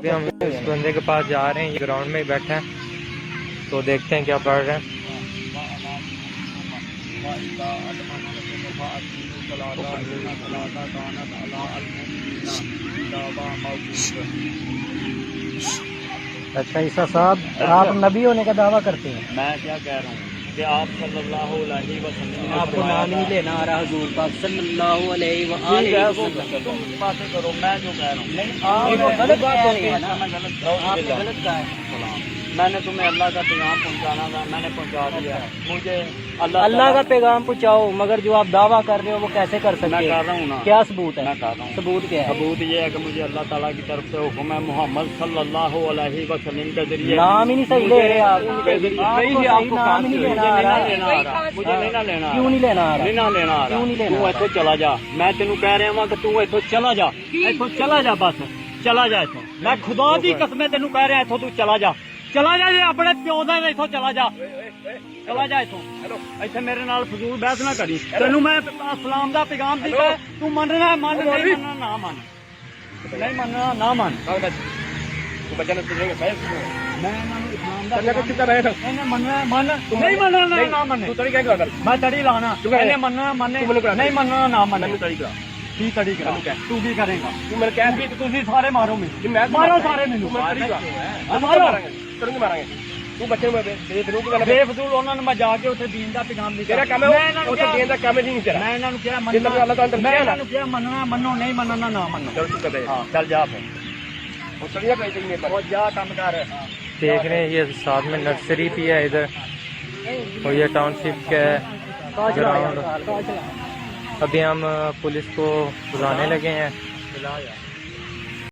ابھی ہم اس بندے کے پاس جا رہے ہیں، یہ گراؤنڈ میں ہی بیٹھا ہے، تو دیکھتے ہیں کیا پڑھ رہے ہیں۔ اچھا عیسیٰ صاحب، آپ نبی ہونے کا دعویٰ کرتے ہیں؟ میں کیا کہہ رہا ہوں کہ آپ صلی اللہ علیہ وسلم آپ کو نام نہیں لینا آ رہا حضور پاک صلی اللہ علیہ وآلہ وسلم۔ تم باتیں کرو، میں جو کہہ رہا ہوں نہیں، آپ غلط کہہ رہے ہیں نا، میں غلط آپ نے غلط کہا ہے۔ میں نے تمہیں اللہ کا پیغام پہنچانا تھا، میں نے پہنچا دیا۔ مجھے اللہ کا پیغام پہنچاؤ، مگر جو آپ دعویٰ کر رہے ہو وہ کیسے کر سکتے میں ہیں؟ کر رہا ہوں نا، کیا ثبوت ہے؟ میں کر رہا ہوں۔ ثبوت کیا ہے؟ ثبوت یہ ہے کہ مجھے اللہ تعالیٰ کی طرف سے حکم ہے، محمد صلی اللہ علیہ وسلم کے ذریعے نام ہی نہیں صحیح لے رہے آپ، ان کے ذریعے آپ کو صحیح نام ہی نہیں لینا آ رہا۔ مجھے نہیں نہ لینا، کیوں نہیں لینا آ رہا؟ نہیں نہ لینا آ رہا، کیوں نہیں لینا تو آ ایتھوں چلا جا۔ میں تینوں کہہ رہا ہوں کہ تو ایتھوں چلا جا، ایتھوں چلا جا، بس چلا جا ایتھوں۔ میں خدا دی قسم تینوں کہہ رہا ایتھوں تو چلا جا، چلا جا، یہ اپنے پیو دا ایتھوں چلا جا، چلا جا ایتھوں۔ ایتھے میرے نال فضول بحث نہ کری، تینوں میں اسلام دا پیغام دیتا ہے، تو مننا ہے من، نہیں مننا نہ من، نہیں مننا نہ من۔ میں انہاں نوں اسلام دا پیغام انہیں مننا ہے من، نہیں مننا نہ من۔ میں تڑی لانا، انہیں مننا منے، نہیں مننا نہ من۔ کی تڑی کرا تو بھی کرے گا، تسی سارے مارو مجھے، مارو سارے مینوں، بے فضول انہوں نے میں جا کے اتنے دین دا پیغام نہیں کیا۔ میں انہوں نے کیا مننا منو، نہیں مننا نہ منو۔ چل جا پھر، جا کام کر۔ دیکھ رہے ہیں یہ ساتھ میں نرسری بھی ہے ادھر، اور یہ ٹاؤن شپ کا ہے گراؤنڈ۔ ابھی ہم پولیس کو بلانے لگے ہیں۔